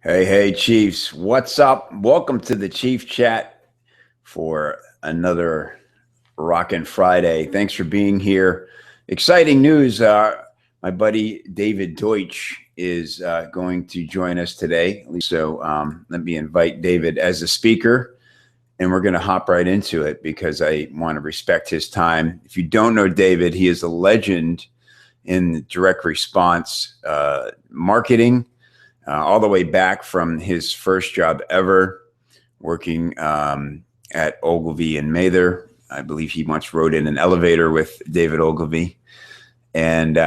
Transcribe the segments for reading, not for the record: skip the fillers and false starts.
Hey, Chiefs. What's up? Welcome to the Chief Chat for another Rockin' Friday. Thanks for being here. Exciting news. My buddy David Deutsch is going to join us today. So let me invite David as a speaker, and we're going to hop right into it because I want to respect his time. If you don't know David, he is a legend in direct response marketing. All the way back from his first job ever, working at Ogilvy and Mather. I believe he once rode in an elevator with David Ogilvy, and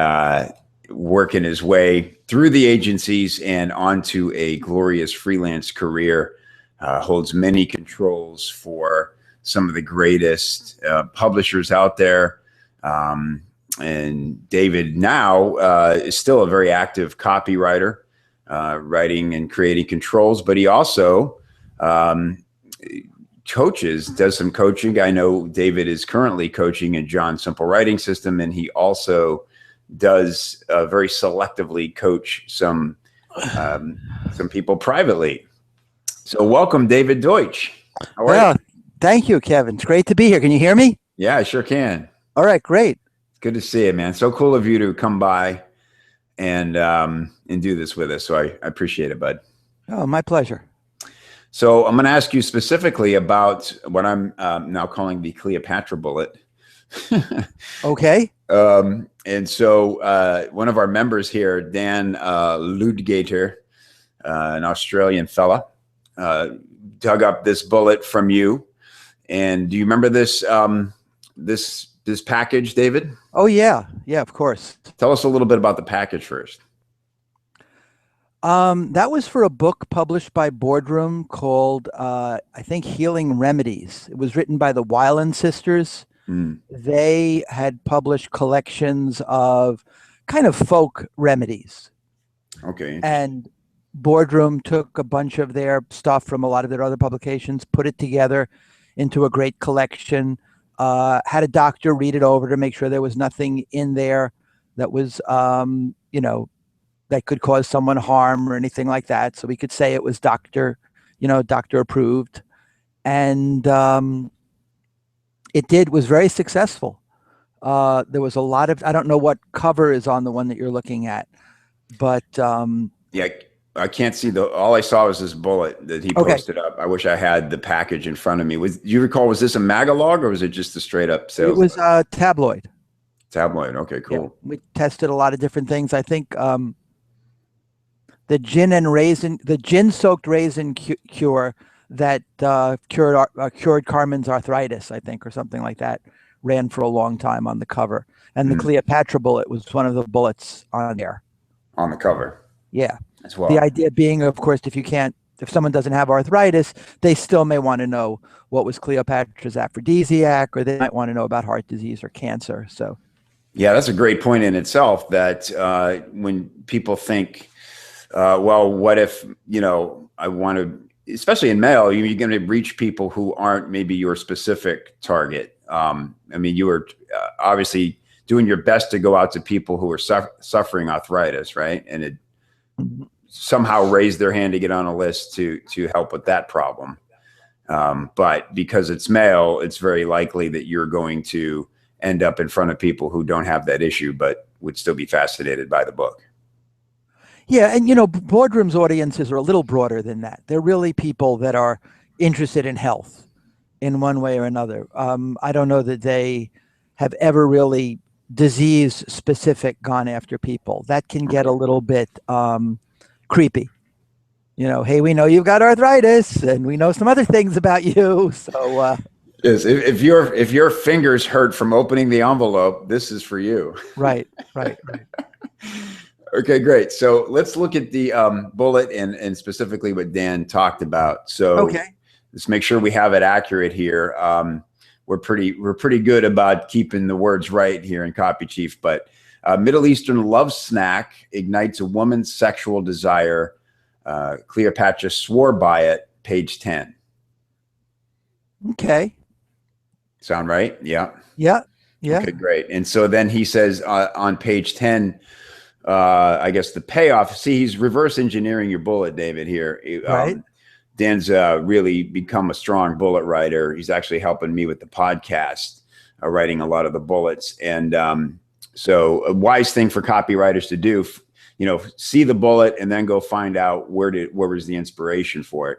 working his way through the agencies and onto a glorious freelance career. Holds many controls for some of the greatest publishers out there. And David now is still a very active copywriter. Writing and creating controls, but he also does some coaching. I know David is currently coaching in John's Simple Writing System, and he also does very selectively coach some people privately. So welcome, David Deutsch. How are you? Thank you, Kevin. It's great to be here. Can you hear me? Yeah, I sure can. All right, great. It's good to see you, man. So cool of you to come by and do this with us. So I appreciate it, bud. Oh, my pleasure. So I'm going to ask you specifically about what I'm now calling the Cleopatra bullet. Okay. And so one of our members here, Dan Ludgater, an Australian fella, dug up this bullet from you. And do you remember this this package, David? Oh, yeah. Yeah, of course. Tell us a little bit about the package first. That was for a book published by Boardroom called, I think, Healing Remedies. It was written by the Weiland sisters. They had published collections of kind of folk remedies. Okay. And Boardroom took a bunch of their stuff from a lot of their other publications, put it together into a great collection. Had a doctor read it over to make sure there was nothing in there that was, that could cause someone harm or anything like that. So we could say it was doctor approved. And it was very successful. There was a lot of, I don't know what cover is on the one that you're looking at, but yeah, I can't see all I saw was this bullet that he posted up. I wish I had the package in front of me. Do you recall, was this a magalog or was it just a straight up sales? It was a tabloid. Tabloid. Okay, cool. Yeah, we tested a lot of different things. I think the gin soaked raisin cure that cured Carmen's arthritis, I think, or something like that, ran for a long time on the cover. And the Cleopatra bullet was one of the bullets on there. On the cover. Yeah. As well. The idea being, of course, if someone doesn't have arthritis, they still may want to know what was Cleopatra's aphrodisiac, or they might want to know about heart disease or cancer. So, yeah, that's a great point in itself. That when people think, well, what if I want to, especially in mail, you're going to reach people who aren't maybe your specific target. I mean, you were obviously doing your best to go out to people who are suffering arthritis, right? And it somehow raised their hand to get on a list to help with that problem. But because it's mail, it's very likely that you're going to end up in front of people who don't have that issue, but would still be fascinated by the book. Yeah. And, Boardroom's audiences are a little broader than that. They're really people that are interested in health in one way or another. I don't know that they have ever really disease specific gone after people. That can get a little bit creepy. Hey, we know you've got arthritis and we know some other things about you. So yes, if your fingers hurt from opening the envelope, this is for you. Right. Okay, great. So let's look at the bullet and specifically what Dan talked about. So okay. Let's make sure we have it accurate here. We're pretty good about keeping the words right here in Copy Chief, but Middle Eastern love snack ignites a woman's sexual desire. Cleopatra swore by it, page 10. Okay. Sound right? Yeah. Yeah. Okay, great. And so then he says on page 10, I guess the payoff. See, he's reverse engineering your bullet, David. Here, Right. Dan's really become a strong bullet writer. He's actually helping me with the podcast, writing a lot of the bullets. And so, a wise thing for copywriters to do, see the bullet and then go find out where was the inspiration for it.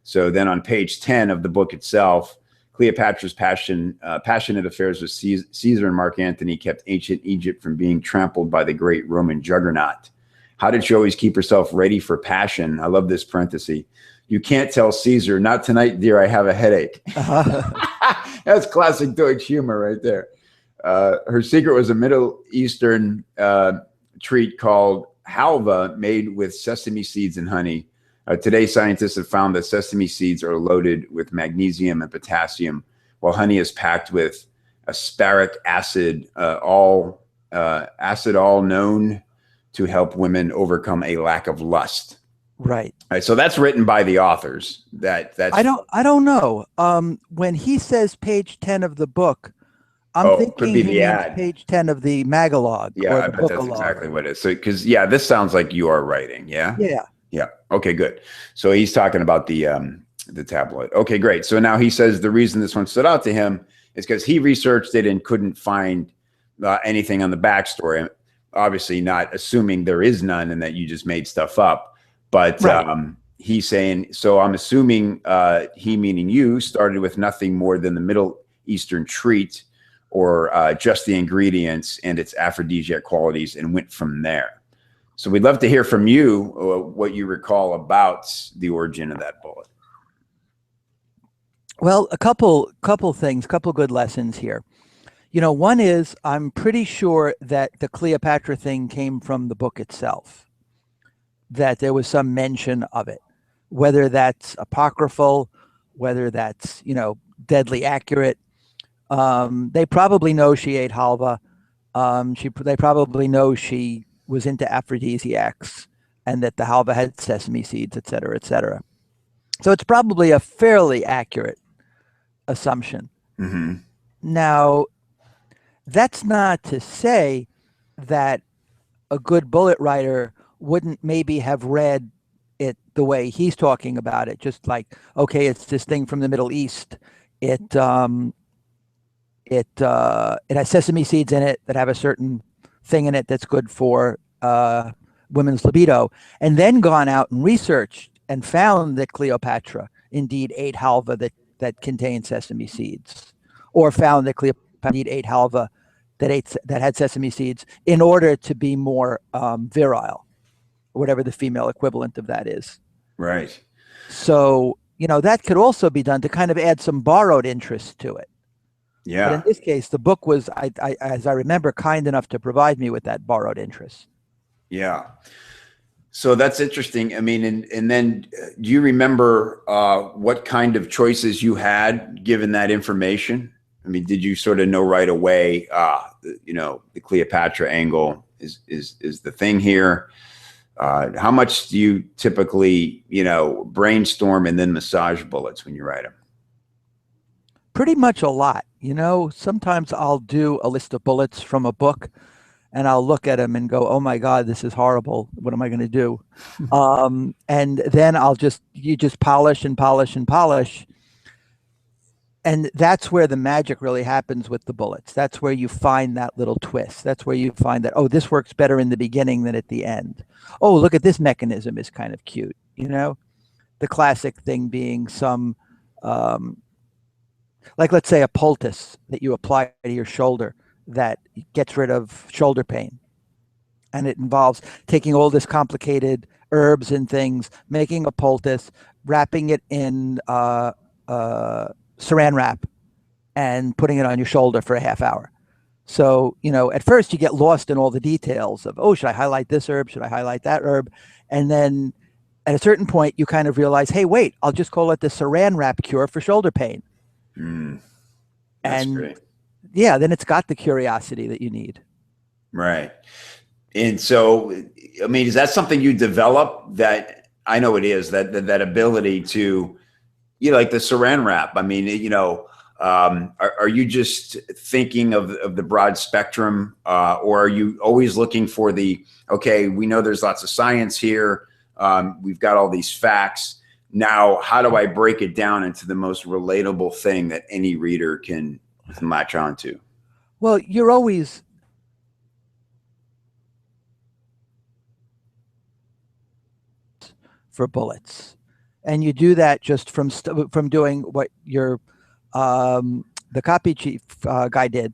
So then on page 10 of the book itself, Cleopatra's passionate affairs with Caesar and Mark Antony kept ancient Egypt from being trampled by the great Roman juggernaut. How did she always keep herself ready for passion? I love this parenthesis. You can't tell Caesar, not tonight, dear, I have a headache. That's classic Deutsch humor right there. Her secret was a Middle Eastern treat called halva, made with sesame seeds and honey. Today, scientists have found that sesame seeds are loaded with magnesium and potassium, while honey is packed with asparic acid, all known to help women overcome a lack of lust. Right. All right. So that's written by the authors. I don't know. When he says page 10 of the book, I'm thinking could be he the means ad. page 10 of the magalog. Yeah, I bet that's exactly what it is. So, because this sounds like you are writing. Yeah. Yeah. Yeah. Okay, good. So he's talking about the tabloid. Okay, great. So now he says the reason this one stood out to him is because he researched it and couldn't find anything on the backstory. Obviously, not assuming there is none and that you just made stuff up. But right. He's saying, so I'm assuming he, meaning you, started with nothing more than the Middle Eastern treat or just the ingredients and its aphrodisiac qualities and went from there. So we'd love to hear from you what you recall about the origin of that bullet. Well, a couple things, couple good lessons here. One is I'm pretty sure that the Cleopatra thing came from the book itself, that there was some mention of it, whether that's apocryphal, whether that's, deadly accurate. They probably know she ate halva. They probably know she was into aphrodisiacs and that the halva had sesame seeds, et cetera, et cetera. So it's probably a fairly accurate assumption. Mm-hmm. Now, that's not to say that a good bullet writer wouldn't maybe have read it the way he's talking about it, just like, okay, it's this thing from the Middle East. It has sesame seeds in it that have a certain thing in it that's good for women's libido, and then gone out and researched and found that Cleopatra indeed ate halva that contained sesame seeds, or found that Cleopatra indeed ate halva that had sesame seeds in order to be more virile, whatever the female equivalent of that is. Right. So, that could also be done to kind of add some borrowed interest to it. Yeah. But in this case, the book was, as I remember, kind enough to provide me with that borrowed interest. Yeah. So that's interesting. I mean, and then do you remember what kind of choices you had given that information? I mean, did you sort of know right away, the Cleopatra angle is the thing here? How much do you typically, brainstorm and then massage bullets when you write them? Pretty much a lot. Sometimes I'll do a list of bullets from a book and I'll look at them and go, oh my God, this is horrible. What am I going to do? And then you just polish and polish and polish. And that's where the magic really happens with the bullets. That's where you find that little twist. That's where you find that, oh, this works better in the beginning than at the end. Oh, look at this mechanism is kind of cute. The classic thing being some, like let's say a poultice that you apply to your shoulder that gets rid of shoulder pain. And it involves taking all this complicated herbs and things, making a poultice, wrapping it in saran wrap and putting it on your shoulder for a half hour. So, at first you get lost in all the details of, oh, should I highlight this herb? Should I highlight that herb? And then at a certain point you kind of realize, hey, wait, I'll just call it the saran wrap cure for shoulder pain. That's great. Yeah, then it's got the curiosity that you need. Right. And so, I mean, is that something you develop? That I know it is, that ability to, like the saran wrap. I mean, Are you just thinking of the broad spectrum, or are you always looking for okay, we know there's lots of science here. We've got all these facts. Now, how do I break it down into the most relatable thing that any reader can latch onto? Well, you're always for bullets, and you do that just from doing what your the copy chief guy did,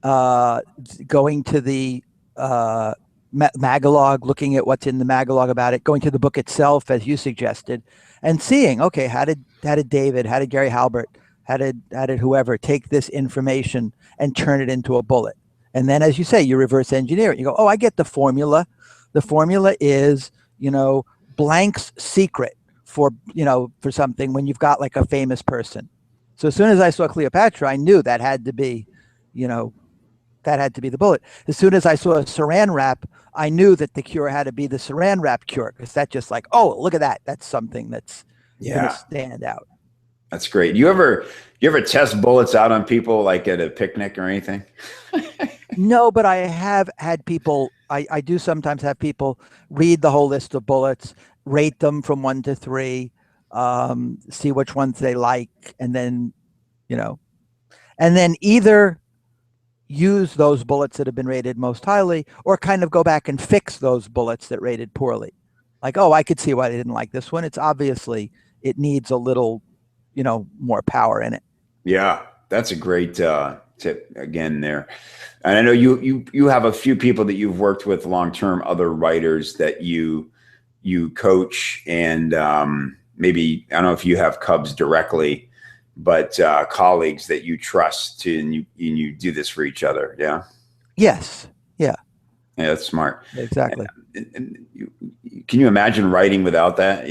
going to the Magalog, looking at what's in the Magalog about it, going to the book itself, as you suggested, and seeing, okay, how did David, how did Gary Halbert, how did whoever take this information and turn it into a bullet? And then, as you say, you reverse engineer it. You go, oh, I get the formula. The formula is, blank's secret for something when you've got like a famous person. So as soon as I saw Cleopatra, I knew that had to be, that had to be the bullet. As soon as I saw a saran wrap, I knew that the cure had to be the saran wrap cure, because that's just like, oh, look at that. That's something that's going to stand out. That's great. You ever test bullets out on people, like at a picnic or anything? No, but I have had people, I do sometimes have people read the whole list of bullets, rate them from 1 to 3, see which ones they like, and then, and then either use those bullets that have been rated most highly, or kind of go back and fix those bullets that rated poorly. Like, oh, I could see why they didn't like this one. It's obviously, it needs a little, more power in it. Yeah, that's a great tip again there. And I know you have a few people that you've worked with long-term, other writers that you coach, and maybe, I don't know if you have Cubs directly, but colleagues that you trust and you do this for each other. Yeah. Yes. Yeah. Yeah, that's smart. Exactly. And can you imagine writing without that?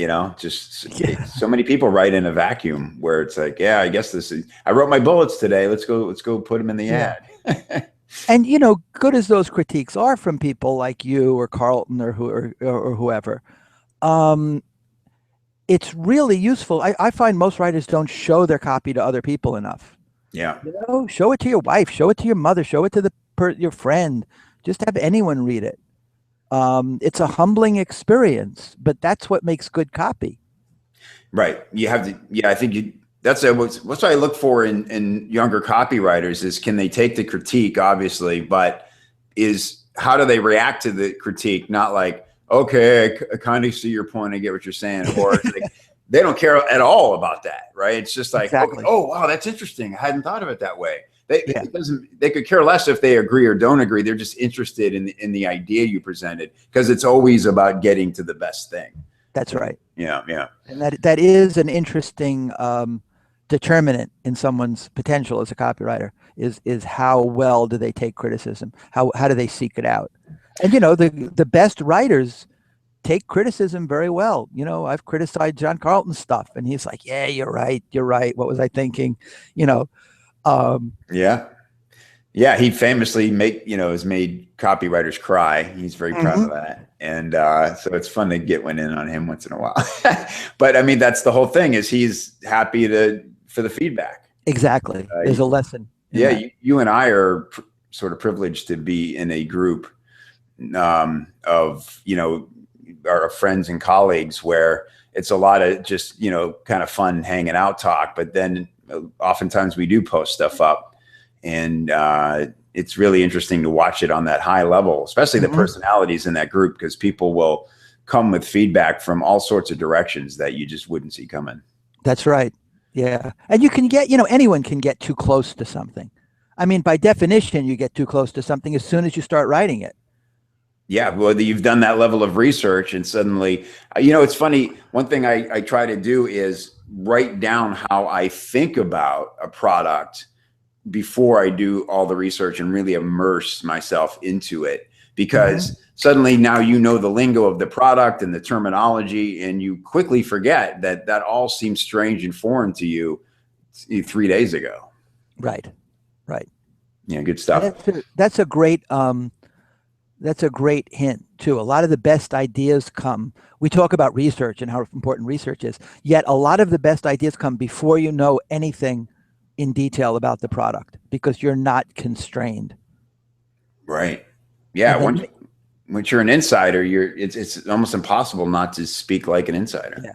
So many people write in a vacuum where it's like, yeah, I guess I wrote my bullets today. Let's go put them in the ad. And good as those critiques are from people like you or Carlton or whoever, it's really useful. I find most writers don't show their copy to other people enough. Yeah. Show it to your wife, show it to your mother, show it to your friend. Just have anyone read it. It's a humbling experience, but that's what makes good copy. Right. You have to. Yeah, I think that's what I look for in younger copywriters is, can they take the critique, obviously, but how do they react to the critique? Not like, okay, I kind of see your point, I get what you're saying, or like, they don't care at all about that, right? It's just like, exactly. Oh wow, that's interesting. I hadn't thought of it that way. They could care less if they agree or don't agree. They're just interested in the idea you presented, because it's always about getting to the best thing. That's right. Yeah, yeah. And that is an interesting determinant in someone's potential as a copywriter, is how well do they take criticism? How do they seek it out? And the best writers take criticism very well. I've criticized John Carlton's stuff, and he's like, yeah, you're right. What was I thinking? Yeah, he famously has made copywriters cry. He's very proud of that, and so it's fun to get one in on him once in a while. But I mean, that's the whole thing, is he's happy for the feedback. Exactly. There's a lesson. Yeah, you and I are sort of privileged to be in a group of our friends and colleagues where it's a lot of just kind of fun hanging out talk, but then oftentimes we do post stuff up, and it's really interesting to watch it on that high level, especially the personalities in that group, because people will come with feedback from all sorts of directions that you just wouldn't see coming. That's right. Yeah. And you can get, anyone can get too close to something. I mean, by definition, you get too close to something as soon as you start writing it. Yeah, well, you've done that level of research, and suddenly, it's funny. One thing I try to do is write down how I think about a product before I do all the research and really immerse myself into it, because suddenly now the lingo of the product and the terminology, and you quickly forget that all seems strange and foreign to you 3 days ago. Right. Yeah, good stuff. That's a great hint too. A lot of the best ideas come. We talk about research and how important research is, yet a lot of the best ideas come before you know anything in detail about the product because you're not constrained. Right. Yeah. And then, Once you're an insider, it's almost impossible not to speak like an insider. yeah,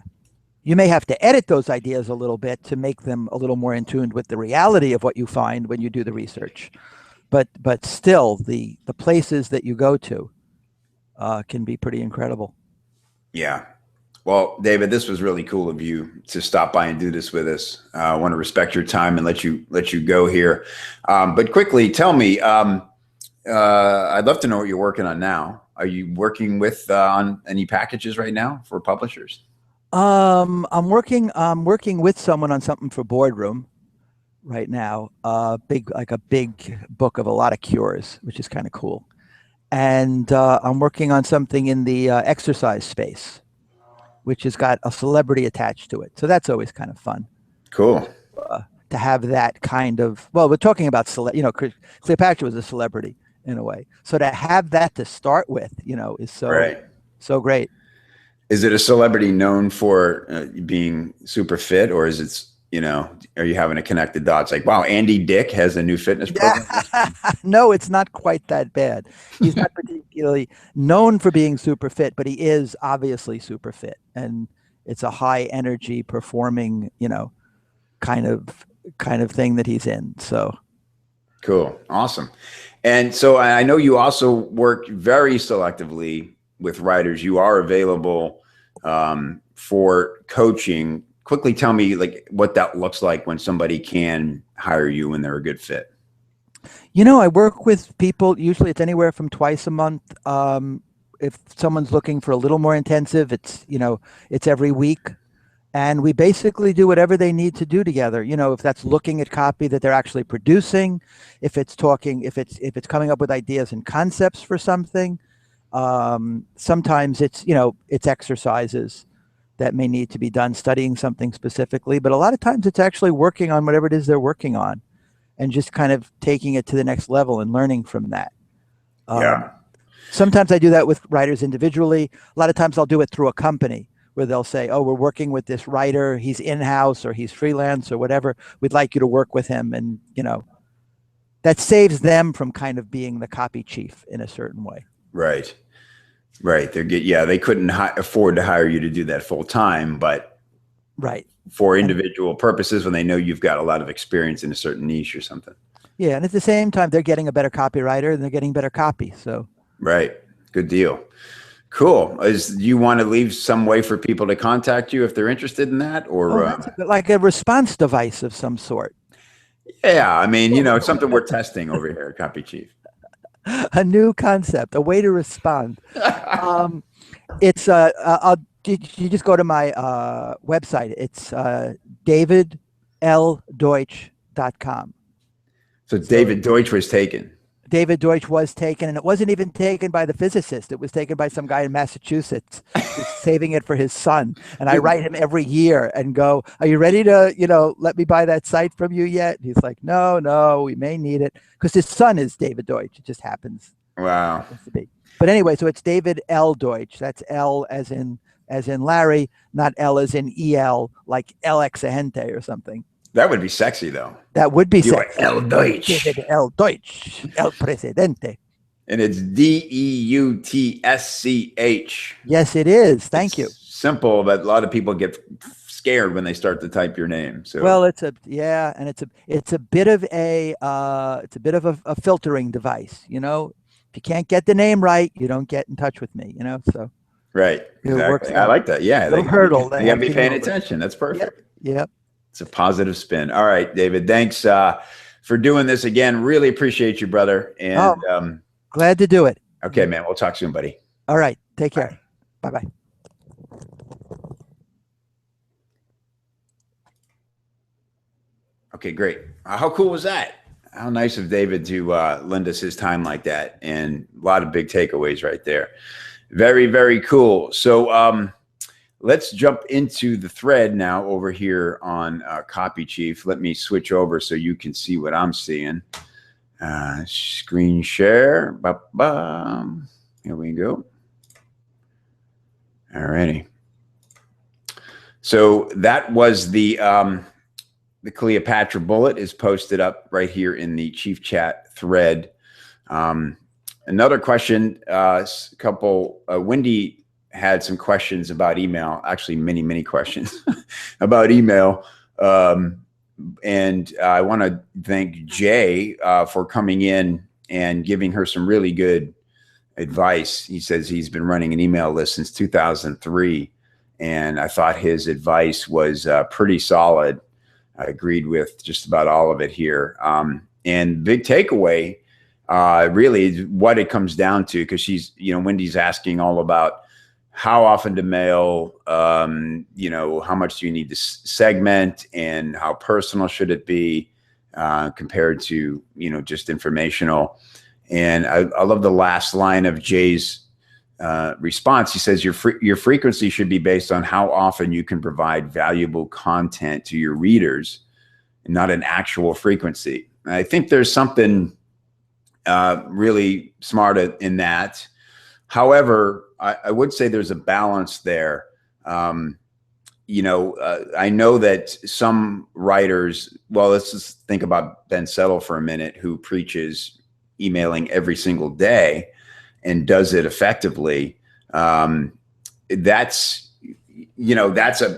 you may have to edit those ideas a little bit to make them a little more in tune with the reality of what you find when you do the research. But still, the places that you go to can be pretty incredible. Yeah. Well, David, this was really cool of you to stop by and do this with us. I want to respect your time and let you go here. But quickly, tell me, I'd love to know what you're working on now. Are you working with on any packages right now for publishers? I'm working with someone on something for Boardroom right now. Like a big book of a lot of cures, which is kind of cool. And I'm working on something in the exercise space, which has got a celebrity attached to it. So that's always kind of fun. Cool. To have that kind of, well, we're talking about Cleopatra was a celebrity in a way. So to have that to start with, is so great. Is it a celebrity known for being super fit, or is it, are you having to connect the dots? Like, wow, Andy Dick has a new fitness program? No, it's not quite that bad. He's not particularly known for being super fit, but he is obviously super fit. And it's a high energy performing, kind of thing that he's in. So cool. Awesome. And so I know you also work very selectively with writers. You are available for coaching. Quickly tell me like what that looks like when somebody can hire you when they're a good fit. I work with people, usually it's anywhere from twice a month. If someone's looking for a little more intensive, it's every week. And we basically do whatever they need to do together. If that's looking at copy that they're actually producing, if it's coming up with ideas and concepts for something. Sometimes it's exercises that may need to be done, studying something specifically, but a lot of times it's actually working on whatever it is they're working on and just kind of taking it to the next level and learning from that. Yeah. Sometimes I do that with writers individually. A lot of times I'll do it through a company where they'll say, oh, we're working with this writer. He's in-house or he's freelance or whatever. We'd like you to work with him. And, that saves them from kind of being the copy chief in a certain way. Right. They couldn't afford to hire you to do that full time, but right. For individual purposes when they know you've got a lot of experience in a certain niche or something. Yeah. And at the same time, they're getting a better copywriter and they're getting better copy. So. Right. Good deal. Cool. Do you want to leave some way for people to contact you if they're interested in that, or like a response device of some sort? Yeah. I mean, it's something we're testing over here at Copy Chief. A new concept, a way to respond. It's you just go to my website. It's davidldeutsch.com. So David Deutsch was taken. David Deutsch was taken, and it wasn't even taken by the physicist. It was taken by some guy in Massachusetts who's saving it for his son. And I write him every year and go, are you ready to, let me buy that site from you yet? And he's like, no, we may need it. Because his son is David Deutsch. It just happens. Wow. To be. But anyway, so it's David L. Deutsch. That's L as in Larry, not L as in EL, like El Exagente or something. That would be sexy, though. That would be sexy. El Deutsch. David L. Deutsch, El Presidente. And it's DEUTSCH. Yes, it is. Thank you. Simple, but a lot of people get scared when they start to type your name. So well, it's a bit of a filtering device. If you can't get the name right, you don't get in touch with me. So right, exactly. I like that. Yeah, the hurdle. You gotta be paying attention. That's perfect. Yep. It's a positive spin. All right, David. Thanks for doing this again. Really appreciate you, brother. And glad to do it. Okay, man. We'll talk soon, buddy. All right. Take care. Bye-bye. Okay, great. How cool was that? How nice of David to lend us his time like that, and a lot of big takeaways right there. Very, very cool. So let's jump into the thread now over here on Copy Chief. Let me switch over so you can see what I'm seeing. Screen share. Ba-bum. Here we go. All righty. So that was the the Cleopatra bullet is posted up right here in the Chief Chat thread. Another question, Wendy had some questions about email, actually many questions about email. And I want to thank Jay for coming in and giving her some really good advice. He says he's been running an email list since 2003, and I thought his advice was pretty solid. I agreed with just about all of it here. And big takeaway, really, what it comes down to, because she's, Wendy's asking all about how often to mail, how much do you need to segment, and how personal should it be compared to, just informational. And I love the last line of Jay's response. He says, your frequency should be based on how often you can provide valuable content to your readers, and not an actual frequency. And I think there's something really smart in that. However, I would say there's a balance there. I know that some writers, well, let's just think about Ben Settle for a minute, who preaches emailing every single day and does it effectively. That's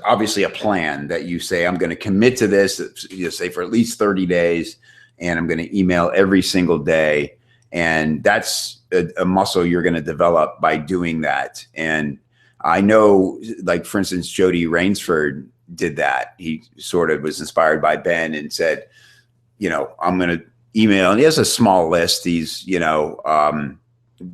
obviously a plan that you say, I'm going to commit to this, say for at least 30 days, and I'm going to email every single day. And that's a muscle you're going to develop by doing that. And I know, like, for instance, Jody Rainsford did that. He sort of was inspired by Ben and said, I'm going to email. And he has a small list. He's,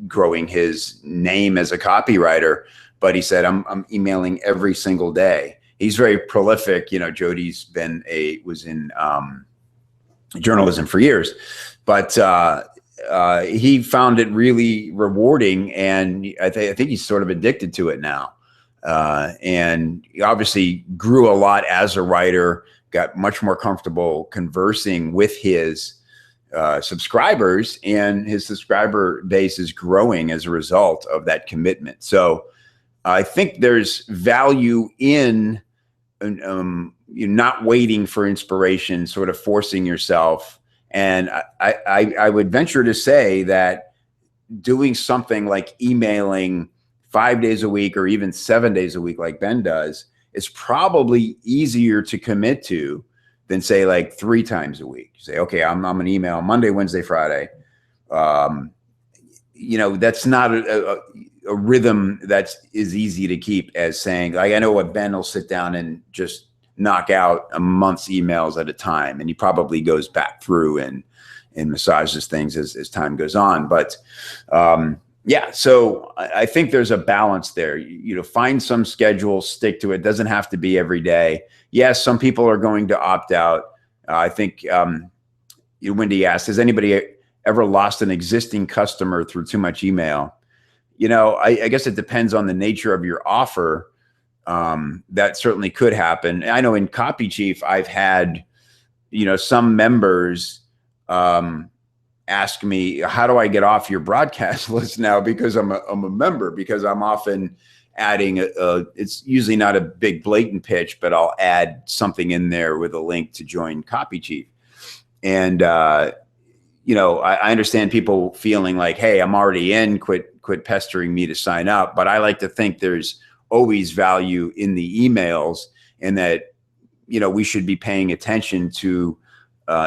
growing his name as a copywriter, but he said, I'm emailing every single day. He's very prolific. Jody's was in journalism for years, but he found it really rewarding, and I think he's sort of addicted to it now. And he obviously grew a lot as a writer, got much more comfortable conversing with his subscribers, and his subscriber base is growing as a result of that commitment. So I think there's value in you're not waiting for inspiration, sort of forcing yourself. And I would venture to say that doing something like emailing 5 days a week or even 7 days a week, like Ben does, is probably easier to commit to than, say, like 3 times a week. You say, okay, I'm going to email Monday, Wednesday, Friday. That's not a rhythm that is easy to keep as saying, like, I know what Ben will sit down and just knock out a month's emails at a time. And he probably goes back through and massages things as time goes on. But yeah, so I think there's a balance there. Find some schedule, stick to it. Doesn't have to be every day. Yes, some people are going to opt out. I think Wendy asked, has anybody ever lost an existing customer through too much email? I guess it depends on the nature of your offer. That certainly could happen. I know in Copy Chief, I've had, some members ask me, how do I get off your broadcast list now? Because I'm a member, because I'm often adding it's usually not a big blatant pitch, but I'll add something in there with a link to join Copy Chief. And, I understand people feeling like, hey, I'm already in, quit pestering me to sign up. But I like to think there's always value in the emails, and that, we should be paying attention to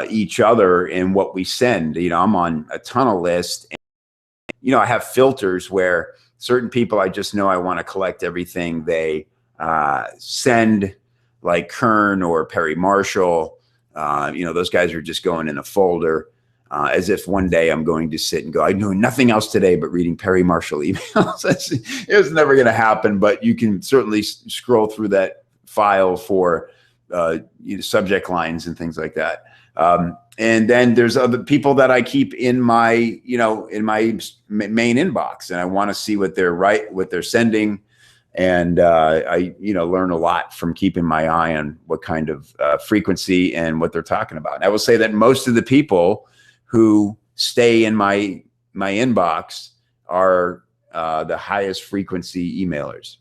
each other and what we send. I'm on a ton of lists, and, I have filters where certain people, I just know I want to collect everything they send, like Kern or Perry Marshall. Those guys are just going in a folder, as if one day I'm going to sit and go, I know nothing else today but reading Perry Marshall emails. It's never going to happen, but you can certainly scroll through that file for subject lines and things like that. And then there's other people that I keep in my, in my main inbox, and I want to see what they're sending. And I, learn a lot from keeping my eye on what kind of frequency and what they're talking about. And I will say that most of the people who stay in my inbox are the highest frequency emailers.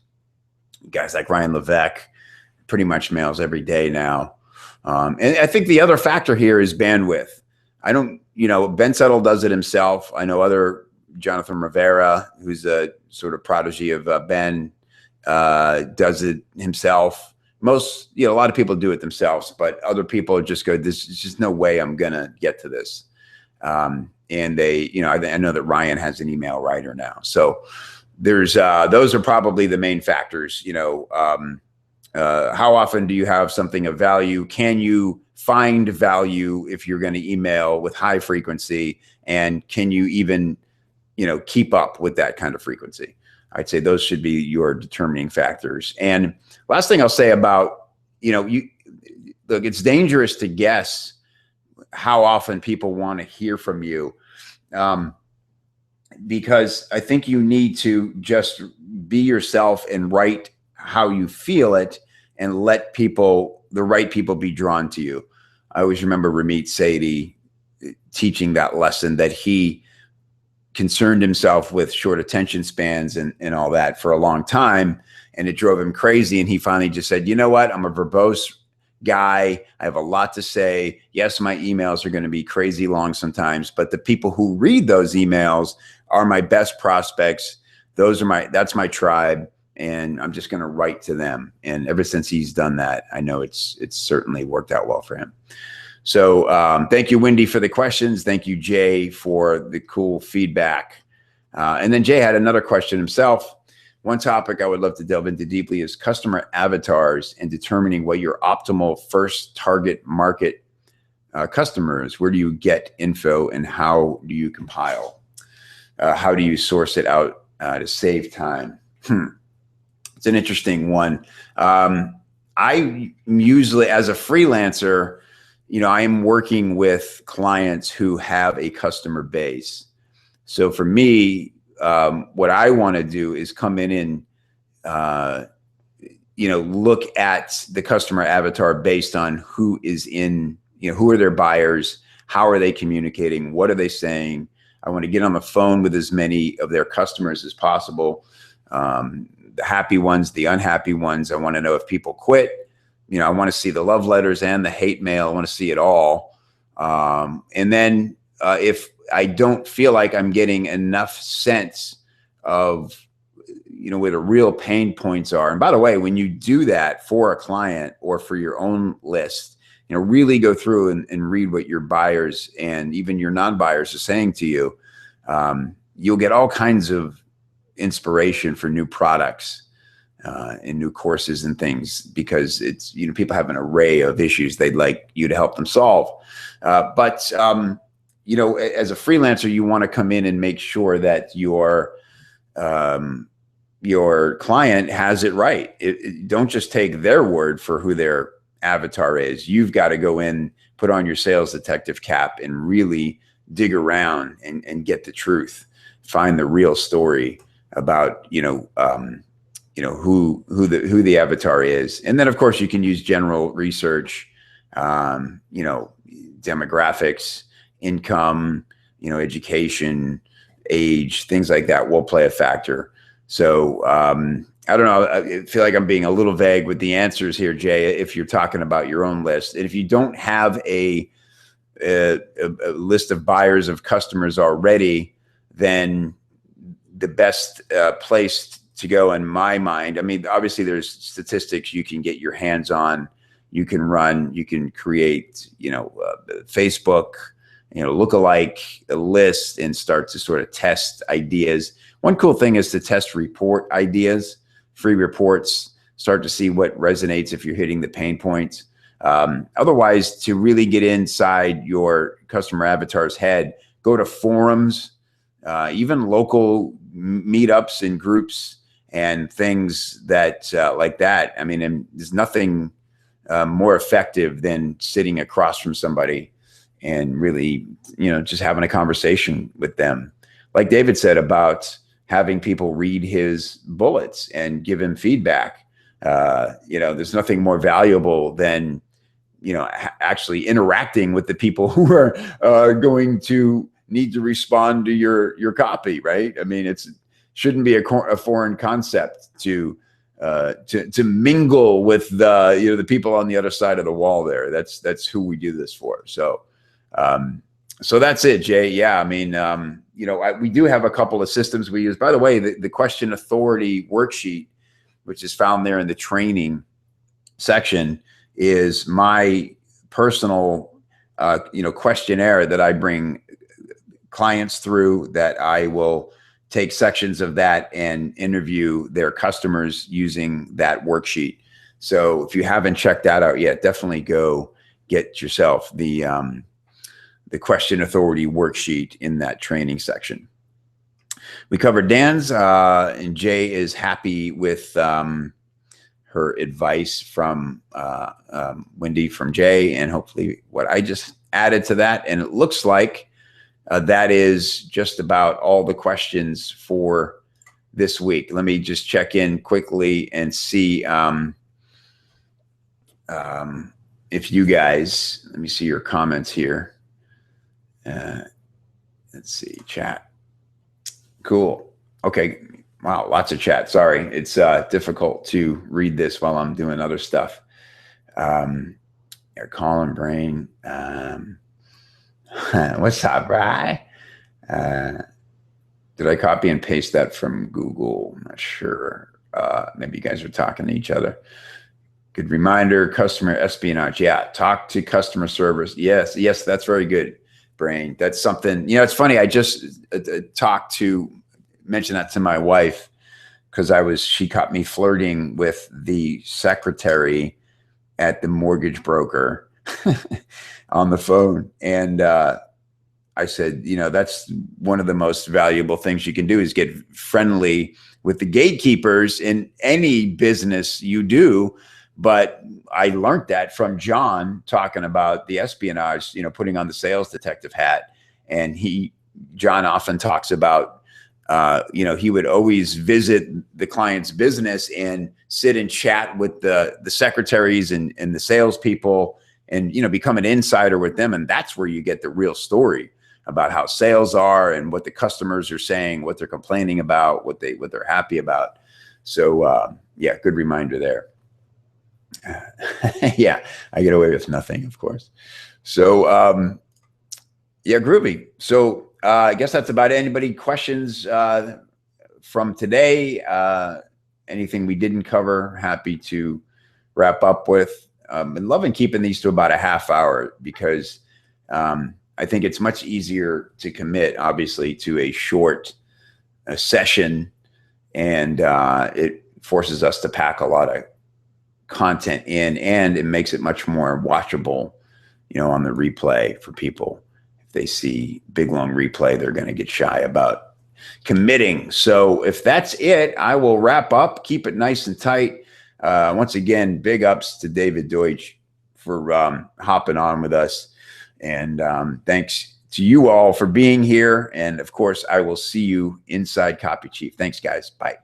Guys like Ryan Levesque pretty much mails every day now. And I think the other factor here is bandwidth. I don't, Ben Settle does it himself. I know Jonathan Rivera, who's a sort of prodigy of Ben, does it himself. A lot of people do it themselves, but other people just go, there's just no way I'm going to get to this. And they, I know that Ryan has an email writer now. So those are probably the main factors. How often do you have something of value? Can you find value if you're going to email with high frequency? And can you even, keep up with that kind of frequency? I'd say those should be your determining factors. And last thing I'll say about, look, it's dangerous to guess how often people want to hear from you. Because I think you need to just be yourself and write how you feel it and let the right people be drawn to you. I always remember Ramit Sethi teaching that lesson, that he concerned himself with short attention spans and all that for a long time. And it drove him crazy. And he finally just said, you know what? I'm a verbose guy. I have a lot to say. Yes, my emails are going to be crazy long sometimes, but the people who read those emails are my best prospects. That's my tribe. And I'm just going to write to them. And ever since he's done that, I know it's certainly worked out well for him. So thank you, Wendy, for the questions. Thank you, Jay, for the cool feedback. And then Jay had another question himself. One topic I would love to delve into deeply is customer avatars and determining what your optimal first target market customers. Where do you get info and how do you compile? How do you source it out to save time? It's an interesting one. I usually, as a freelancer, I am working with clients who have a customer base. So for me, what I want to do is come in and, look at the customer avatar based on who is in, who are their buyers, how are they communicating, what are they saying. I want to get on the phone with as many of their customers as possible. The happy ones, the unhappy ones. I want to know if people quit. I want to see the love letters and the hate mail. I want to see it all. And then if I don't feel like I'm getting enough sense of, where the real pain points are. And by the way, when you do that for a client or for your own list, really go through and read what your buyers and even your non-buyers are saying to you. You'll get all kinds of inspiration for new products and new courses and things, because it's, people have an array of issues they'd like you to help them solve. But as a freelancer, you want to come in and make sure that your client has it right. Don't just take their word for who their avatar is. You've got to go in, put on your sales detective cap and really dig around and get the truth, find the real story about, who the avatar is. And then of course you can use general research, demographics, income, education, age, things like that will play a factor. So I don't know. I feel like I'm being a little vague with the answers here, Jay, if you're talking about your own list. And if you don't have a list of buyers, of customers already, then the best place to go in my mind, I mean, obviously there's statistics you can get your hands on. You can create, Facebook, lookalike list and start to sort of test ideas. One cool thing is to test report ideas, free reports, start to see what resonates if you're hitting the pain points. Otherwise, to really get inside your customer avatar's head, go to forums, even local meetups and groups and things that like that. I mean, and there's nothing more effective than sitting across from somebody and really, just having a conversation with them. Like David said about having people read his bullets and give him feedback. There's nothing more valuable than, actually interacting with the people who are going to need to respond to your copy, right? I mean, shouldn't be a foreign concept to to mingle with the the people on the other side of the wall there. That's who we do this for. So so that's it, Jay. Yeah, I mean, we do have a couple of systems we use. By the way, the question authority worksheet, which is found there in the training section, is my personal questionnaire that I bring clients through, that I will take sections of that and interview their customers using that worksheet. So if you haven't checked that out yet, definitely go get yourself the question authority worksheet in that training section. We covered Dan's, and Jay is happy with her advice from Wendy from Jay, and hopefully what I just added to that. And it looks like that is just about all the questions for this week. Let me just check in quickly and see if you guys, let me see your comments here. Let's see, chat. Cool. Okay. Wow, lots of chat. Sorry, it's difficult to read this while I'm doing other stuff. Colin Brain. What's up, Bri? Did I copy and paste that from Google? I'm not sure. Maybe you guys are talking to each other. Good reminder, customer espionage. Yeah, talk to customer service. Yes, that's very good, Brain. That's something, it's funny. I just mentioned that to my wife, because she caught me flirting with the secretary at the mortgage broker on the phone. And I said, that's one of the most valuable things you can do, is get friendly with the gatekeepers in any business you do. But I learned that from John talking about the espionage, putting on the sales detective hat. And John often talks about, he would always visit the client's business and sit and chat with the secretaries and the salespeople, and become an insider with them. And that's where you get the real story about how sales are and what the customers are saying, what they're complaining about, what they're happy about. So yeah, good reminder there. Yeah, I get away with nothing, of course. So yeah, groovy. So I guess that's about it. Anybody questions from today? Anything we didn't cover? Happy to wrap up with. I'm loving keeping these to about a half hour, because I think it's much easier to commit, obviously, to a short session, and it forces us to pack a lot of content in, and it makes it much more watchable, on the replay for people. If they see big, long replay, they're going to get shy about committing. So if that's it, I will wrap up. Keep it nice and tight. Once again, big ups to David Deutsch for hopping on with us. And thanks to you all for being here. And of course, I will see you inside Copy Chief. Thanks, guys. Bye.